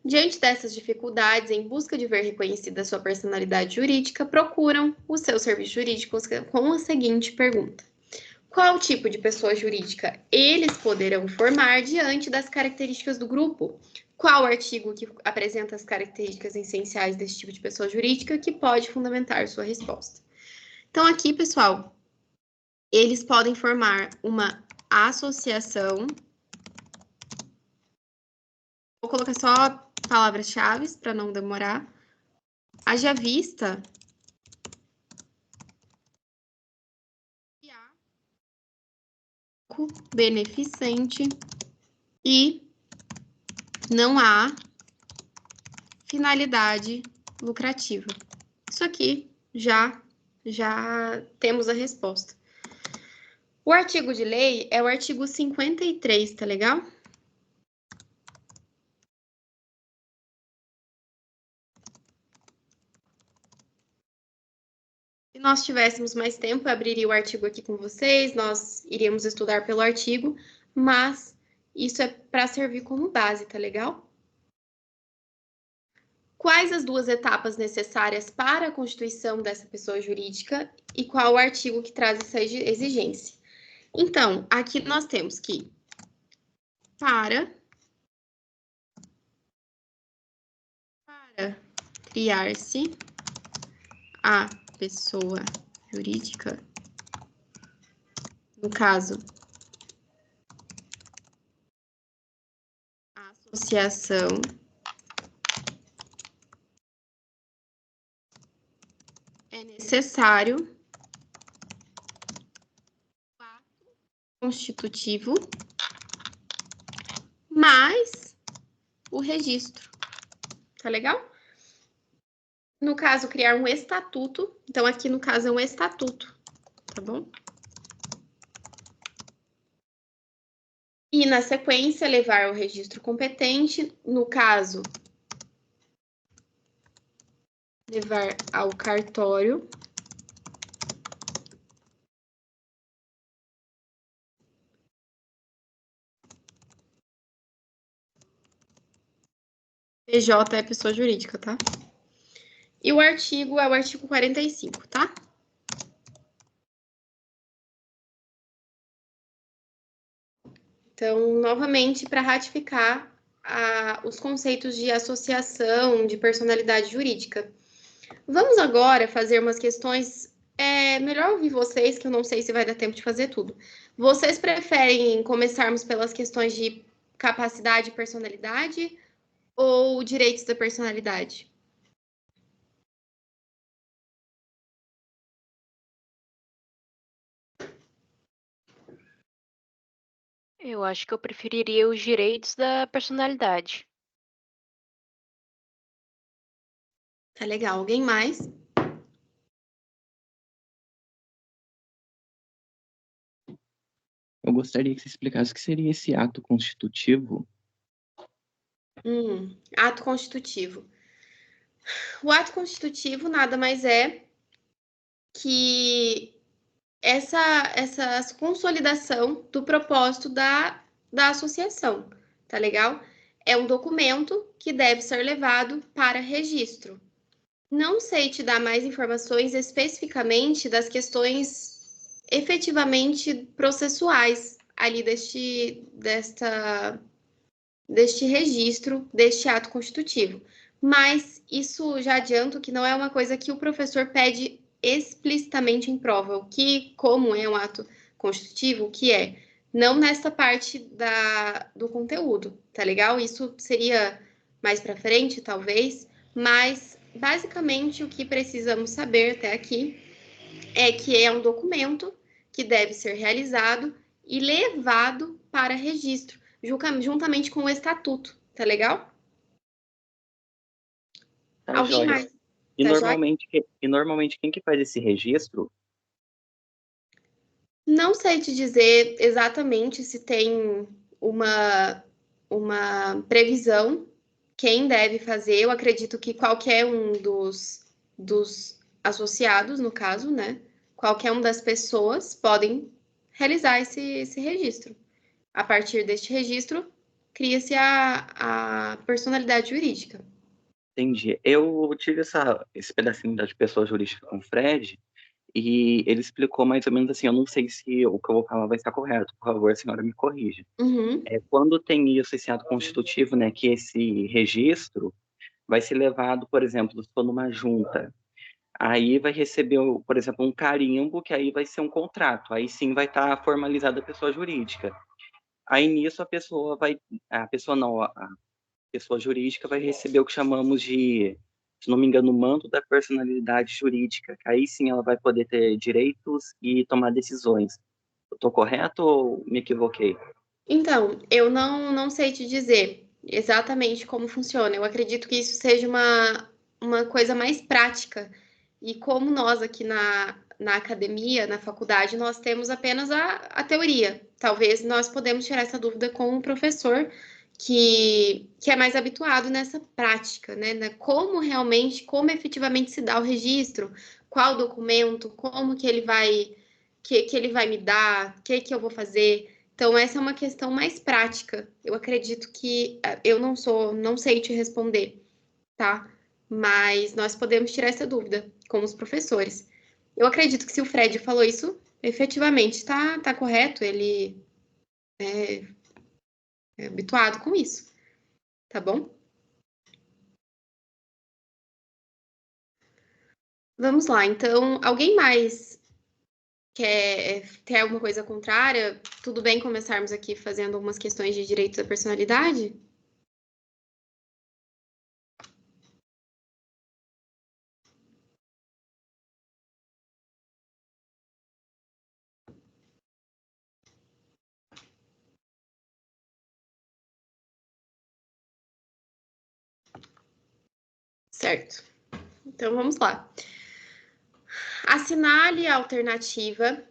Diante dessas dificuldades, em busca de ver reconhecida a sua personalidade jurídica, procuram os seus serviços jurídicos com a seguinte pergunta: qual tipo de pessoa jurídica eles poderão formar diante das características do grupo? Qual artigo que apresenta as características essenciais desse tipo de pessoa jurídica que pode fundamentar sua resposta? Então, aqui, pessoal, eles podem formar uma associação. Vou colocar só palavras-chave para não demorar. Haja vista beneficente e não há finalidade lucrativa. Isso aqui já temos a resposta. O artigo de lei é o artigo 53, tá legal? Se nós tivéssemos mais tempo, eu abriria o artigo aqui com vocês, nós iríamos estudar pelo artigo, mas isso é para servir como base, tá legal? Quais as duas etapas necessárias para a constituição dessa pessoa jurídica e qual o artigo que traz essa exigência? Então, aqui nós temos que, para criar-se a pessoa jurídica, no caso, a associação é necessário constitutivo mais o registro. Tá legal? No caso, criar um estatuto. Então, aqui no caso é um estatuto, tá bom? E na sequência, levar ao registro competente. No caso, levar ao cartório. PJ é pessoa jurídica, tá? E o artigo é o artigo 45, tá? Então, novamente, para ratificar os conceitos de associação, de personalidade jurídica. Vamos agora fazer umas questões. Melhor ouvir vocês, que eu não sei se vai dar tempo de fazer tudo. Vocês preferem começarmos pelas questões de capacidade e personalidade ou direitos da personalidade? Eu acho que eu preferiria os direitos da personalidade. Tá legal. Alguém mais? Eu gostaria que você explicasse o que seria esse ato constitutivo. Ato constitutivo. O ato constitutivo nada mais é que essa consolidação do propósito da associação, tá legal? É um documento que deve ser levado para registro. Não sei te dar mais informações especificamente das questões efetivamente processuais ali deste registro, deste ato constitutivo. Mas isso já adianto que não é uma coisa que o professor pede explicitamente em prova. O que, como é um ato constitutivo, o que é? Não nessa parte do conteúdo, tá legal? Isso seria mais para frente, talvez, mas basicamente o que precisamos saber até aqui é que é um documento que deve ser realizado e levado para registro, juntamente com o estatuto, tá legal? Tá, Alguém joia. mais? Tá joia? E normalmente quem que faz esse registro? Não sei te dizer exatamente se tem uma previsão quem deve fazer. Eu acredito que qualquer um dos associados, no caso, né? Qualquer uma das pessoas podem realizar esse registro. A partir deste registro, cria-se a personalidade jurídica. Entendi. Eu tive esse pedacinho de pessoa jurídica com o Fred, e ele explicou mais ou menos assim, eu não sei se o que eu vou falar vai estar correto, por favor, a senhora me corrija. Uhum. Quando tem isso, esse ato constitutivo, né, que esse registro vai ser levado, por exemplo, se for numa junta, aí vai receber, por exemplo, um carimbo, que aí vai ser um contrato, aí sim vai estar formalizada a pessoa jurídica. Aí nisso a pessoa não, a pessoa jurídica vai receber o que chamamos de, se não me engano, o manto da personalidade jurídica, que aí sim ela vai poder ter direitos e tomar decisões. Eu tô correto ou me equivoquei? Então, eu não sei te dizer exatamente como funciona. Eu acredito que isso seja uma coisa mais prática. E como nós aqui na academia, na faculdade, nós temos apenas a teoria. Talvez nós podemos tirar essa dúvida com um professor que é mais habituado nessa prática, né? Como realmente, como efetivamente se dá o registro, qual documento, como que ele vai me dar, o que eu vou fazer. Então, essa é uma questão mais prática. Eu acredito que eu não sei te responder, tá? Mas nós podemos tirar essa dúvida com os professores. Eu acredito que se o Fred falou isso, efetivamente tá correto, ele é habituado com isso, tá bom? Vamos lá, então, alguém mais quer alguma coisa contrária? Tudo bem começarmos aqui fazendo algumas questões de direitos da personalidade? Certo. Então, vamos lá. Assinale a alternativa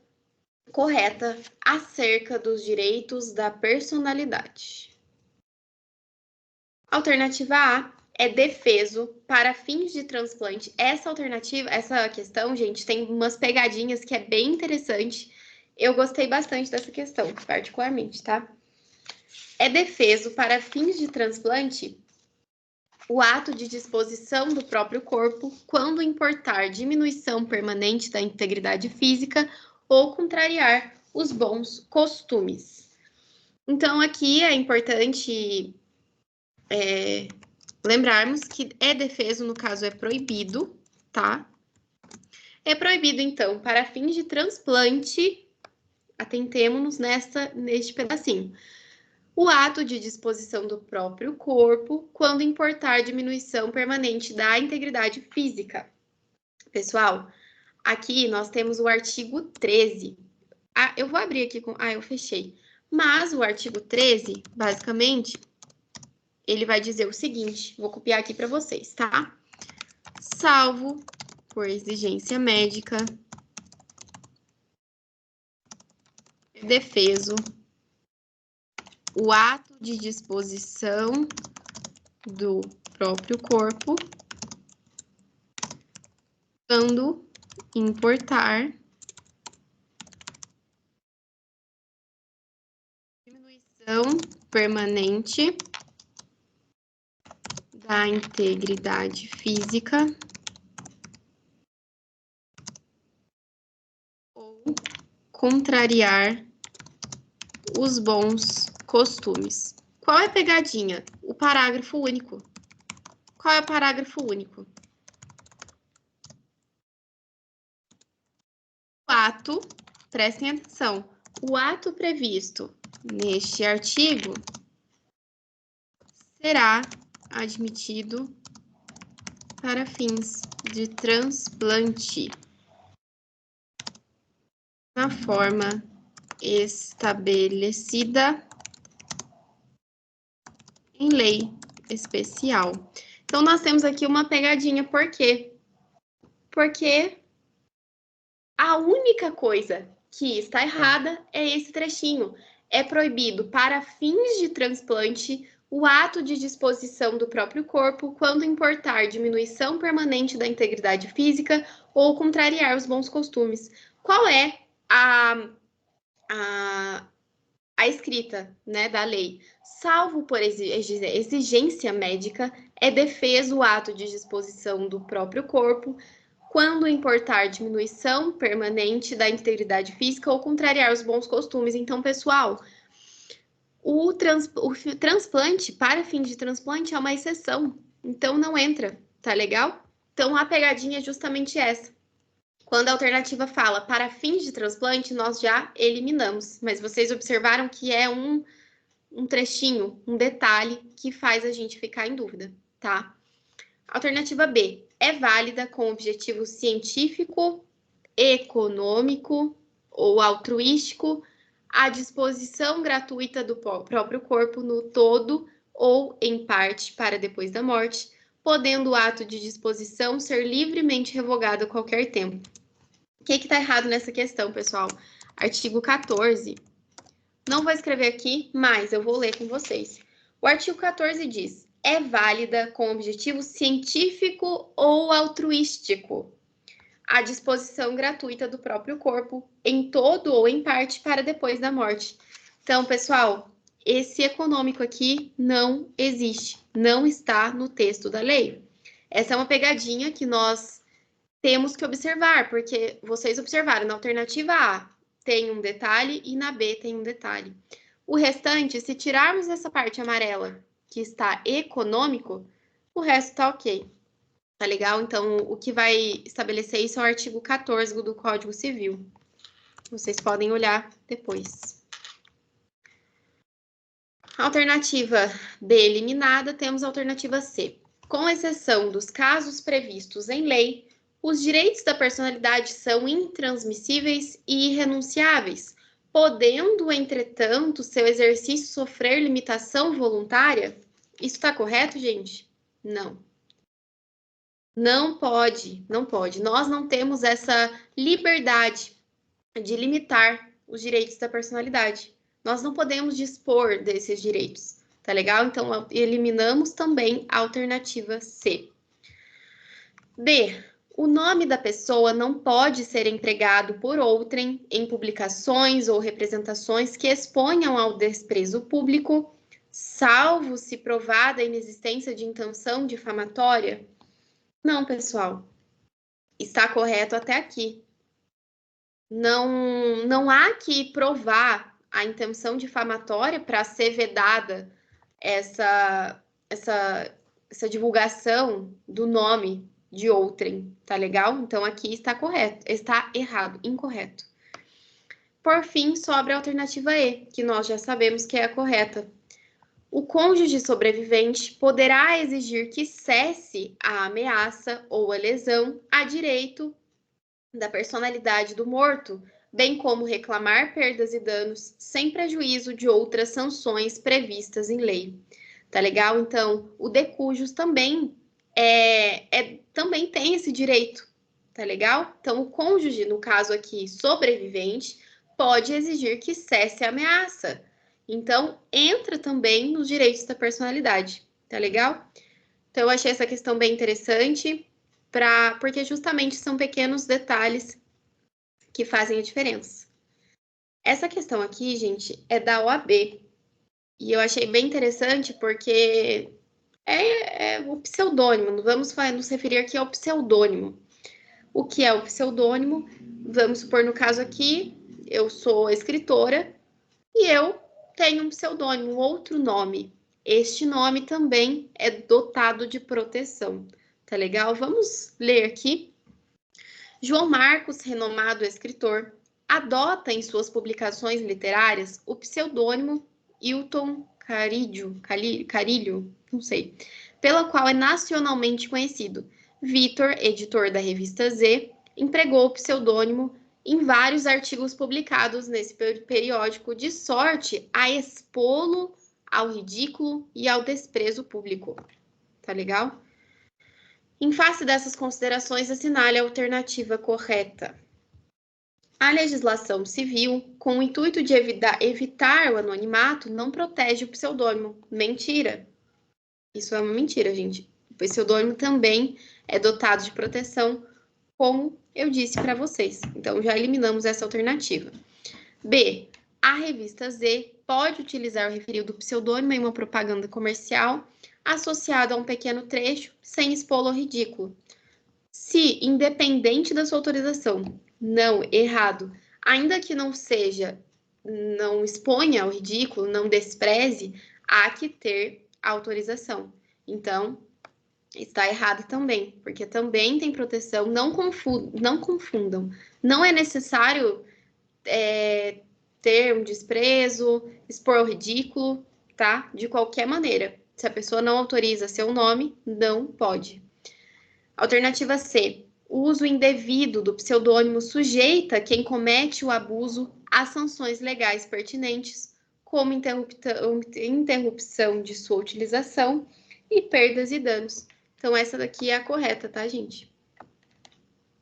correta acerca dos direitos da personalidade. Alternativa A é defeso para fins de transplante. Essa questão, gente, tem umas pegadinhas que é bem interessante. Eu gostei bastante dessa questão, particularmente, tá? É defeso para fins de transplante o ato de disposição do próprio corpo quando importar diminuição permanente da integridade física ou contrariar os bons costumes. Então, aqui é importante lembrarmos que é defeso, no caso, é proibido, tá? É proibido, então, para fins de transplante, atentemo-nos neste pedacinho. O ato de disposição do próprio corpo quando importar diminuição permanente da integridade física. Pessoal, aqui nós temos o artigo 13. Eu vou abrir aqui com... eu fechei. Mas o artigo 13, basicamente, ele vai dizer o seguinte, vou copiar aqui para vocês, tá? Salvo por exigência médica, defeso o ato de disposição do próprio corpo quando importar diminuição permanente da integridade física ou contrariar os bons costumes. Qual é a pegadinha? O parágrafo único. Qual é o parágrafo único? O ato, prestem atenção, o ato previsto neste artigo será admitido para fins de transplante na forma estabelecida em lei especial. Então, nós temos aqui uma pegadinha, por quê? Porque a única coisa que está errada é esse trechinho. É proibido para fins de transplante o ato de disposição do próprio corpo quando importar diminuição permanente da integridade física ou contrariar os bons costumes. Qual é a escrita, né, da lei? Salvo por exigência médica, é defeso o ato de disposição do próprio corpo quando importar diminuição permanente da integridade física ou contrariar os bons costumes. Então, pessoal, o transplante, para fins de transplante, é uma exceção. Então, não entra, tá legal? Então, a pegadinha é justamente essa. Quando a alternativa fala para fins de transplante, nós já eliminamos. Mas vocês observaram que é um trechinho, um detalhe que faz a gente ficar em dúvida, tá? Alternativa B. É válida com objetivo científico, econômico ou altruístico a disposição gratuita do próprio corpo no todo ou em parte para depois da morte, podendo o ato de disposição ser livremente revogado a qualquer tempo. O que está errado nessa questão, pessoal? Artigo 14. Não vou escrever aqui, mas eu vou ler com vocês. O artigo 14 diz: é válida com objetivo científico ou altruístico a disposição gratuita do próprio corpo, em todo ou em parte, para depois da morte. Então, pessoal, esse econômico aqui não existe, não está no texto da lei. Essa é uma pegadinha que nós temos que observar, porque vocês observaram, na alternativa A tem um detalhe e na B tem um detalhe. O restante, se tirarmos essa parte amarela, que está econômico, o resto está ok. Tá legal? Então, o que vai estabelecer isso é o artigo 14 do Código Civil. Vocês podem olhar depois. Alternativa B eliminada, temos a alternativa C. Com exceção dos casos previstos em lei, os direitos da personalidade são intransmissíveis e irrenunciáveis, podendo, entretanto, seu exercício sofrer limitação voluntária? Isso está correto, gente? Não. Não pode, não pode. Nós não temos essa liberdade de limitar os direitos da personalidade. Nós não podemos dispor desses direitos, tá legal? Então, eliminamos também a alternativa C. D. O nome da pessoa não pode ser empregado por outrem em publicações ou representações que exponham ao desprezo público, salvo se provada a inexistência de intenção difamatória. Não, pessoal. Está correto até aqui. Não há que provar a intenção difamatória para ser vedada essa divulgação do nome de outrem, tá legal? Então, aqui está correto, está errado, incorreto. Por fim, sobra a alternativa E, que nós já sabemos que é a correta. O cônjuge sobrevivente poderá exigir que cesse a ameaça ou a lesão a direito da personalidade do morto, bem como reclamar perdas e danos sem prejuízo de outras sanções previstas em lei. Tá legal? Então, o de cujos também também tem esse direito, tá legal? Então, o cônjuge, no caso aqui, sobrevivente, pode exigir que cesse a ameaça. Então, entra também nos direitos da personalidade, tá legal? Então, eu achei essa questão bem interessante, porque justamente são pequenos detalhes que fazem a diferença. Essa questão aqui, gente, é da OAB. E eu achei bem interessante porque é o pseudônimo. Vamos nos referir aqui ao pseudônimo. O que é o pseudônimo? Vamos supor, no caso aqui, eu sou escritora e eu tenho um pseudônimo, um outro nome. Este nome também é dotado de proteção. Tá legal? Vamos ler aqui. João Marcos, renomado escritor, adota em suas publicações literárias o pseudônimo Hilton Carilho, não sei, pela qual é nacionalmente conhecido. Vitor, editor da revista Z, empregou o pseudônimo em vários artigos publicados nesse periódico, de sorte a expô-lo ao ridículo e ao desprezo público. Tá legal? Em face dessas considerações, assinale a alternativa correta. A legislação civil, com o intuito de evitar o anonimato, não protege o pseudônimo. Mentira. Isso é uma mentira, gente. O pseudônimo também é dotado de proteção, como eu disse para vocês. Então, já eliminamos essa alternativa. B. A revista Z pode utilizar o referido pseudônimo em uma propaganda comercial associado a um pequeno trecho, sem expô-lo ao ridículo. Se, independente da sua autorização, não, errado, ainda que não exponha ao ridículo, não despreze, há que ter autorização. Então, está errado também, porque também tem proteção, não confundam. Não é necessário ter um desprezo, expor ao ridículo, tá? De qualquer maneira. Se a pessoa não autoriza seu nome, não pode. Alternativa C. O uso indevido do pseudônimo sujeita quem comete o abuso às sanções legais pertinentes, como interrupção de sua utilização e perdas e danos. Então, essa daqui é a correta, tá, gente?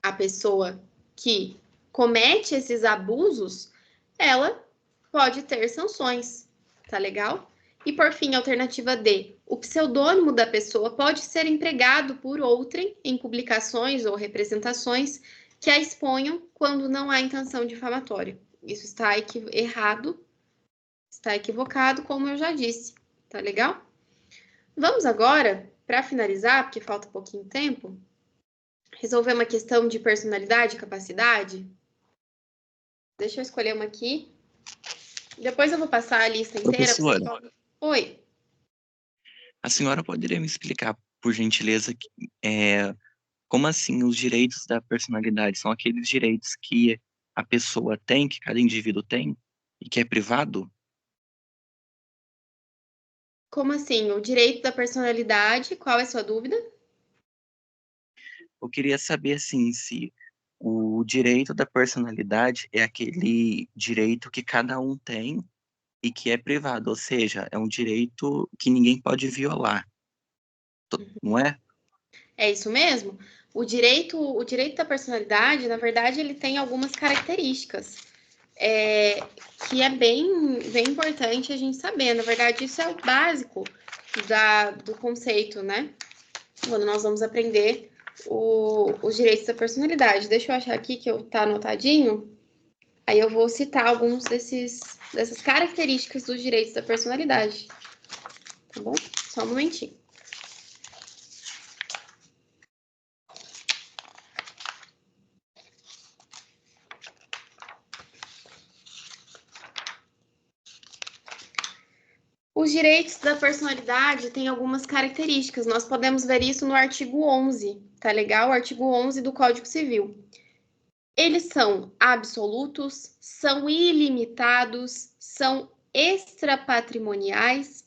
A pessoa que comete esses abusos, ela pode ter sanções, tá legal? E, por fim, a alternativa D. O pseudônimo da pessoa pode ser empregado por outrem em publicações ou representações que a exponham quando não há intenção difamatória. Isso está errado, está equivocado, como eu já disse, tá legal? Vamos agora, para finalizar, porque falta um pouquinho de tempo, resolver uma questão de personalidade e capacidade. Deixa eu escolher uma aqui. Depois eu vou passar a lista inteira. Professora. Oi. A senhora poderia me explicar, por gentileza, como assim os direitos da personalidade são aqueles direitos que a pessoa tem, que cada indivíduo tem, e que é privado? Como assim? O direito da personalidade, qual é a sua dúvida? Eu queria saber, assim, se o direito da personalidade é aquele direito que cada um tem e que é privado, ou seja, é um direito que ninguém pode violar, não é? É isso mesmo? O direito da personalidade, na verdade, ele tem algumas características que é bem importante a gente saber. Na verdade, isso é o básico do conceito, né? Quando nós vamos aprender os direitos da personalidade. Deixa eu achar aqui que tá anotadinho. Aí eu vou citar alguns dessas características dos direitos da personalidade. Tá bom? Só um momentinho. Os direitos da personalidade têm algumas características. Nós podemos ver isso no artigo 11, tá legal? O artigo 11 do Código Civil. Eles são absolutos, são ilimitados, são extrapatrimoniais,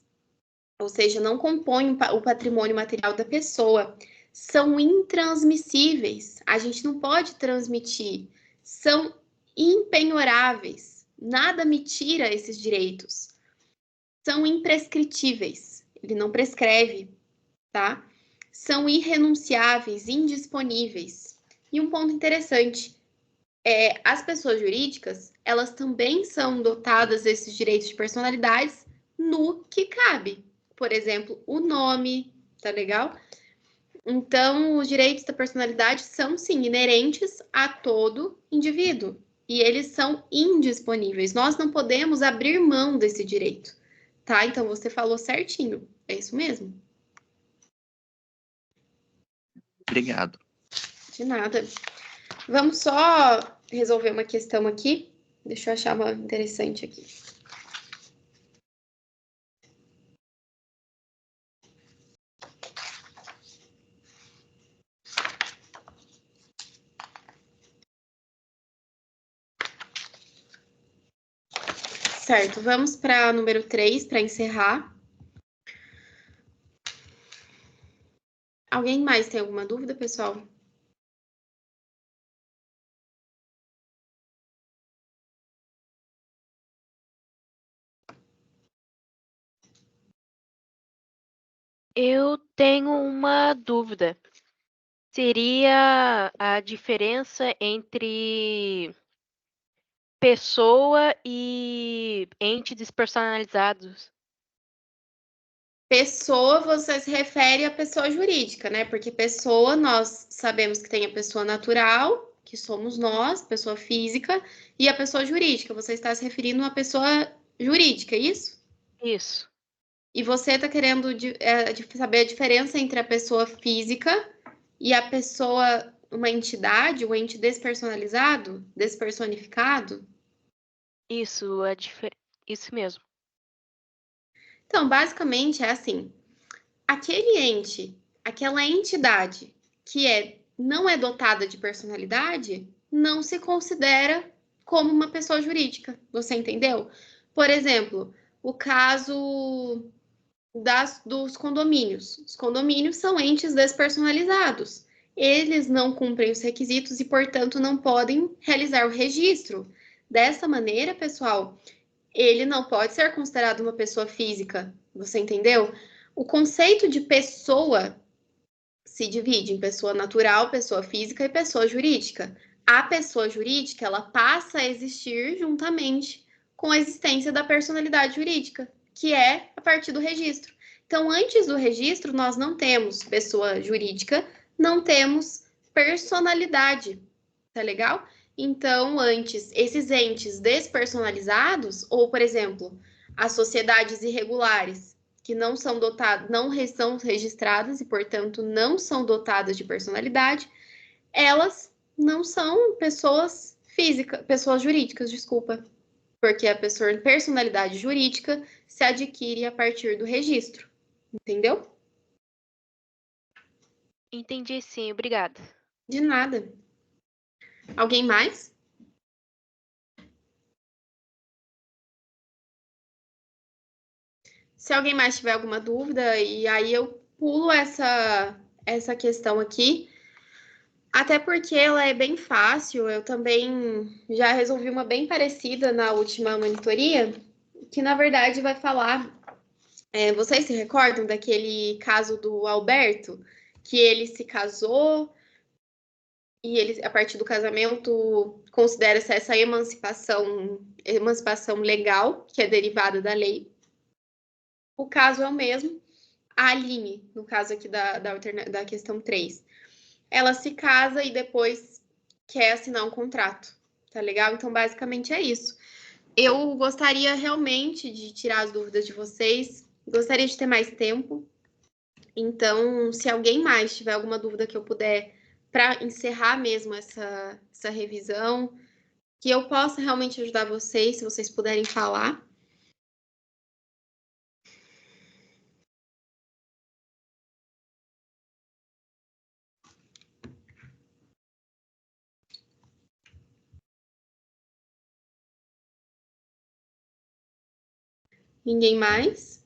ou seja, não compõem o patrimônio material da pessoa, são intransmissíveis, a gente não pode transmitir, são impenhoráveis, nada me tira esses direitos, são imprescritíveis, ele não prescreve, tá? São irrenunciáveis, indisponíveis. E um ponto interessante, as pessoas jurídicas, elas também são dotadas desses direitos de personalidades no que cabe. Por exemplo, o nome, tá legal? Então, os direitos da personalidade são, sim, inerentes a todo indivíduo. E eles são indisponíveis. Nós não podemos abrir mão desse direito, tá? Então, você falou certinho. É isso mesmo. Obrigado. De nada. Vamos só resolver uma questão aqui. Deixa eu achar uma interessante aqui. Certo, vamos para número 3, para encerrar. Alguém mais tem alguma dúvida, pessoal? Eu tenho uma dúvida. Seria a diferença entre pessoa e entes despersonalizados? Pessoa, você se refere à pessoa jurídica, né? Porque pessoa, nós sabemos que tem a pessoa natural, que somos nós, pessoa física, e a pessoa jurídica. Você está se referindo a uma pessoa jurídica, é isso? Isso. E você está querendo saber a diferença entre a pessoa física e a pessoa, uma entidade, um ente despersonalizado, despersonificado? Isso, isso mesmo. Então, basicamente é assim, aquele ente, aquela entidade que não é dotada de personalidade, não se considera como uma pessoa jurídica. Você entendeu? Por exemplo, o caso dos condomínios. Os condomínios são entes despersonalizados. Eles não cumprem os requisitos e, portanto, não podem realizar o registro. Dessa maneira, pessoal, ele não pode ser considerado uma pessoa física. Você entendeu? O conceito de pessoa se divide em pessoa natural, pessoa física e pessoa jurídica. A pessoa jurídica, ela passa a existir juntamente com a existência da personalidade jurídica, que é a partir do registro. Então, antes do registro, nós não temos pessoa jurídica, não temos personalidade, tá legal? Então, antes, esses entes despersonalizados, ou, por exemplo, as sociedades irregulares, que não são dotadas, não são registradas e, portanto, não são dotadas de personalidade, elas não são pessoas físicas, pessoas jurídicas, desculpa, porque a personalidade jurídica se adquire a partir do registro, entendeu? Entendi sim, obrigada. De nada. Alguém mais? Se alguém mais tiver alguma dúvida, e aí eu pulo essa questão aqui, até porque ela é bem fácil, eu também já resolvi uma bem parecida na última monitoria, que na verdade vai falar, vocês se recordam daquele caso do Alberto, que ele se casou e ele, a partir do casamento, considera-se essa emancipação legal, que é derivada da lei. O caso é o mesmo. A Aline, no caso aqui da questão 3, ela se casa e depois quer assinar um contrato, tá legal? Então, basicamente é isso. Eu gostaria realmente de tirar as dúvidas de vocês, gostaria de ter mais tempo. Então, se alguém mais tiver alguma dúvida que eu puder, para encerrar mesmo essa revisão, que eu possa realmente ajudar vocês, se vocês puderem falar. Ninguém mais?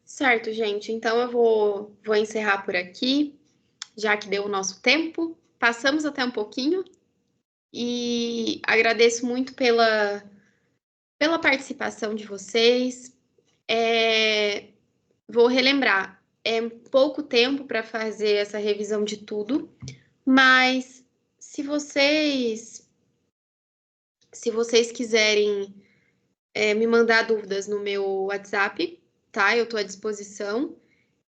Certo, gente. Então eu vou encerrar por aqui, já que deu o nosso tempo. Passamos até um pouquinho e agradeço muito pela participação de vocês. Vou relembrar, é pouco tempo para fazer essa revisão de tudo, mas se vocês quiserem me mandar dúvidas no meu WhatsApp, tá? Eu estou à disposição.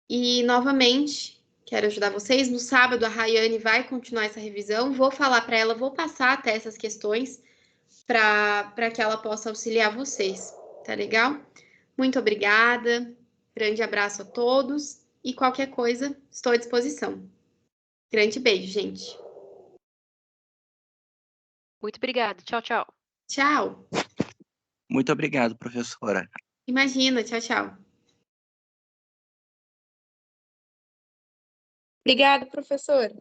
E, novamente, quero ajudar vocês. No sábado, a Rayane vai continuar essa revisão. Vou falar para ela, vou passar até essas questões para que ela possa auxiliar vocês, tá legal? Muito obrigada. Grande abraço a todos. E qualquer coisa, estou à disposição. Grande beijo, gente. Muito obrigada. Tchau, tchau. Tchau. Muito obrigado, professora. Imagina, tchau, tchau. Obrigada, professora.